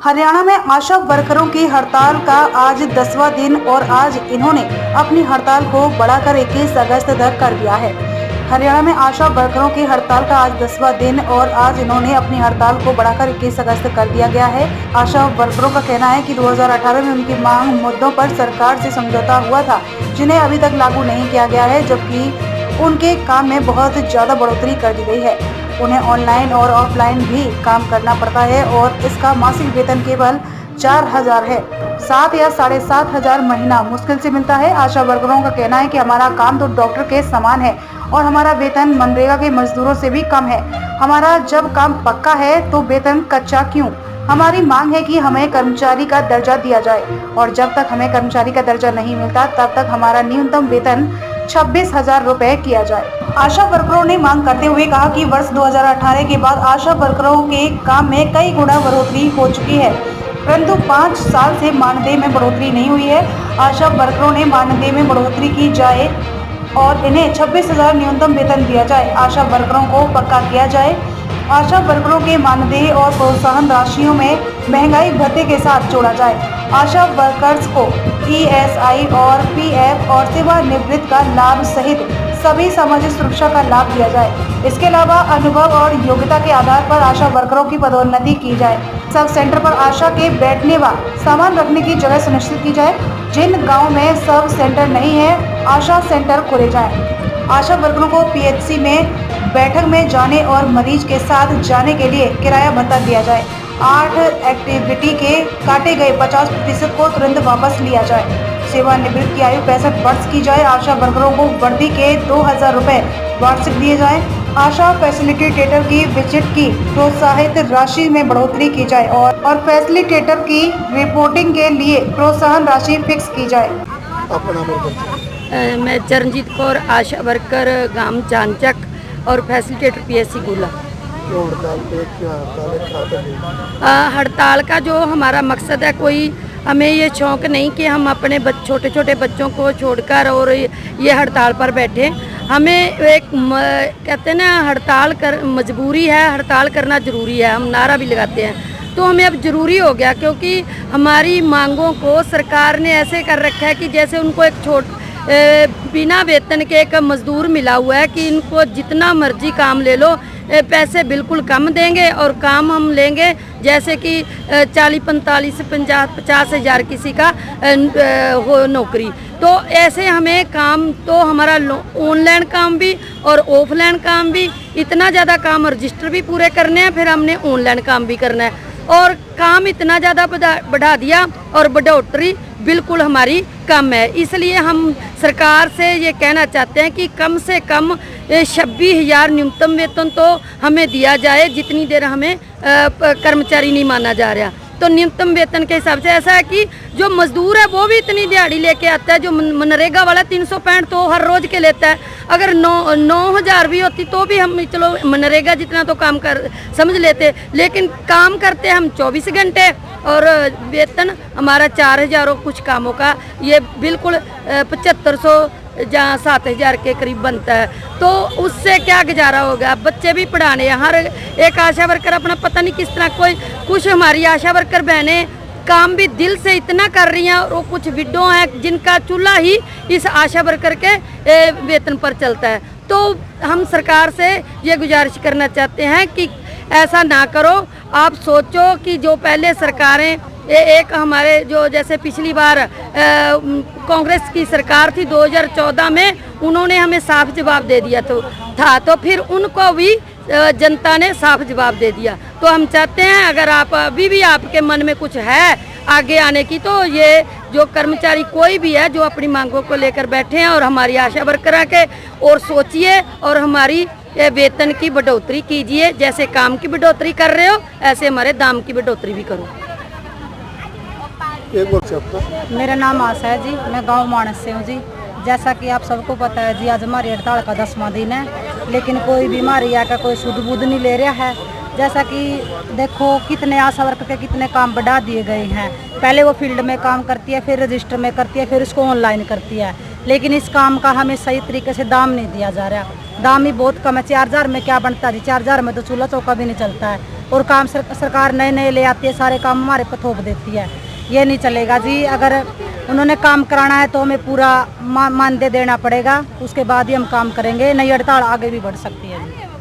हरियाणा में आशा वर्करों की हड़ताल का आज 10वां दिन और आज इन्होंने अपनी हड़ताल को बढ़ाकर 21 अगस्त तक कर दिया है। हरियाणा में आशा वर्करों की हड़ताल का आज 10वां दिन और आज इन्होंने अपनी हड़ताल को बढ़ाकर 21 अगस्त कर दिया गया है। आशा वर्करों का कहना है कि 2018 में उनकी मांग मुद्दों पर सरकार से समझौता हुआ था, जिन्हें अभी तक लागू नहीं किया गया है, जबकि उनके काम में बहुत ज्यादा बढ़ोतरी कर दी गई है। उन्हें ऑनलाइन और ऑफलाइन भी काम करना पड़ता है और इसका मासिक वेतन केवल 4,000 है। 7 या 7,500 महीना मुश्किल से मिलता है। आशा वर्करों का कहना है कि हमारा काम तो डॉक्टर के समान है और हमारा वेतन मनरेगा के मजदूरों से भी कम है। हमारा जब काम पक्का है तो वेतन कच्चा क्यों? हमारी मांग है कि हमें कर्मचारी का दर्जा दिया जाए और जब तक हमें कर्मचारी का दर्जा नहीं मिलता तब तक हमारा न्यूनतम वेतन 26,000 रुपए किया जाए। आशा वर्करों ने मांग करते हुए कहा कि वर्ष 2018 के बाद आशा वर्करों के काम में कई गुना बढ़ोतरी हो चुकी है, परंतु 5 साल से मानदेय में बढ़ोतरी नहीं हुई है। आशा वर्करों ने मानदेय में बढ़ोतरी की जाए और इन्हें 26,000 न्यूनतम वेतन दिया जाए। आशा वर्करों को पक्का किया जाए। आशा वर्करों के मानदेय और प्रोत्साहन राशियों में महंगाई भत्ते के साथ जोड़ा जाए। आशा वर्कर्स को ESI और PF और सेवानिवृत्ति का लाभ सहित सभी सामाजिक सुरक्षा का लाभ दिया जाए। इसके अलावा अनुभव और योग्यता के आधार पर आशा वर्करों की पदोन्नति की जाए। सब सेंटर पर आशा के बैठने व सामान रखने की जगह सुनिश्चित की जाए। जिन गाँव में सब सेंटर नहीं है, आशा सेंटर खोले जाए। आशा वर्करों को PHC में बैठक में जाने और मरीज के साथ जाने के लिए किराया भत्ता दिया जाए। 8 एक्टिविटी के काटे गए 50% को तुरंत वापस लिया जाए। सेवानिवृत्ति की आयु 65 वर्ष की जाए। आशा वर्करों को वर्दी के 2,000 रुपए वार्षिक दिए जाए। आशा फैसिलिटेटर की विजिट की प्रोत्साहित राशि में बढ़ोतरी की जाए और फैसिलिटेटर की रिपोर्टिंग के लिए प्रोत्साहन राशि फिक्स की जाए। मैं चरणजीत कौर, आशा वर्कर गांव चांचक और फैसिलिटेटर PSC गोला। हड़ताल का जो हमारा मकसद है, कोई हमें ये शौक़ नहीं कि हम अपने छोटे छोटे बच्चों को छोड़कर और ये हड़ताल पर बैठे। हमें एक कहते हैं ना, हड़ताल कर मजबूरी है, हड़ताल करना ज़रूरी है। हम नारा भी लगाते हैं, तो हमें अब ज़रूरी हो गया, क्योंकि हमारी मांगों को सरकार ने ऐसे कर रखा है कि जैसे उनको एक बिना वेतन के एक मजदूर मिला हुआ है कि इनको जितना मर्जी काम ले लो, पैसे बिल्कुल कम देंगे और काम हम लेंगे जैसे कि 40, 45, 50 हज़ार किसी का हो नौकरी। तो ऐसे हमें काम, तो हमारा ऑनलाइन काम भी और ऑफलाइन काम भी, इतना ज़्यादा काम, रजिस्टर भी पूरे करने हैं, फिर हमने ऑनलाइन काम भी करना है और काम इतना ज़्यादा बढ़ा दिया और बढ़ोतरी बिल्कुल हमारी कम है। इसलिए हम सरकार से ये कहना चाहते हैं कि कम से कम 26,000 न्यूनतम वेतन तो हमें दिया जाए, जितनी देर हमें कर्मचारी नहीं माना जा रहा। तो न्यूनतम वेतन के हिसाब से ऐसा है कि जो मजदूर है वो भी इतनी दिहाड़ी लेके आता है। जो मनरेगा वाला 365 तो हर रोज़ के लेता है। अगर 9,000 भी होती तो भी हम चलो मनरेगा जितना तो काम कर समझ लेते, लेकिन काम करते हम 24 घंटे और वेतन हमारा 4,000 और कुछ कामों का ये बिल्कुल 7,500 जहाँ 7,000 के करीब बनता है। तो उससे क्या गुजारा होगा? बच्चे भी पढ़ाने हैं। हर एक आशा वर्कर अपना पता नहीं किस तरह, कुछ हमारी आशा वर्कर बहनें काम भी दिल से इतना कर रही हैं और कुछ विडो हैं जिनका चूल्हा ही इस आशा वर्कर के वेतन पर चलता है। तो हम सरकार से ये गुजारिश करना चाहते हैं कि ऐसा ना करो। आप सोचो कि जो पहले सरकारें, एक हमारे जो जैसे पिछली बार कांग्रेस की सरकार थी 2014 में, उन्होंने हमें साफ जवाब दे दिया था, तो फिर उनको भी जनता ने साफ जवाब दे दिया। तो हम चाहते हैं अगर आप अभी भी आपके मन में कुछ है आगे आने की, तो ये जो कर्मचारी कोई भी है जो अपनी मांगों को लेकर बैठे हैं और हमारी आशा वर्करों के और सोचिए और हमारी वेतन की बढ़ोतरी कीजिए। जैसे काम की बढ़ोतरी कर रहे हो ऐसे हमारे दाम की बढ़ोतरी भी करो। मेरा नाम आशा है जी, मैं गांव मानस से हूँ जी। जैसा कि आप सबको पता है जी, आज हमारी हड़ताल का 10वां दिन है, लेकिन कोई बीमारी या का कोई सुध बुध नहीं ले रहा है। जैसा कि देखो कितने आशा वर्कर के कितने काम बढ़ा दिए गए हैं। पहले वो फील्ड में काम करती है, फिर रजिस्टर में करती है, फिर उसको ऑनलाइन करती है, लेकिन इस काम का हमें सही तरीके से दाम नहीं दिया जा रहा। दाम ही बहुत कम है। 4,000 में क्या बनता है जी? 4,000 में तो चूल्हा चौका भी नहीं चलता है। और काम सरकार नए नए ले आती है, सारे काम हमारे पर थोप देती है। ये नहीं चलेगा जी। अगर उन्होंने काम कराना है तो हमें पूरा मानदेय देना पड़ेगा, उसके बाद ही हम काम करेंगे, नहीं हड़ताल आगे भी बढ़ सकती है जी।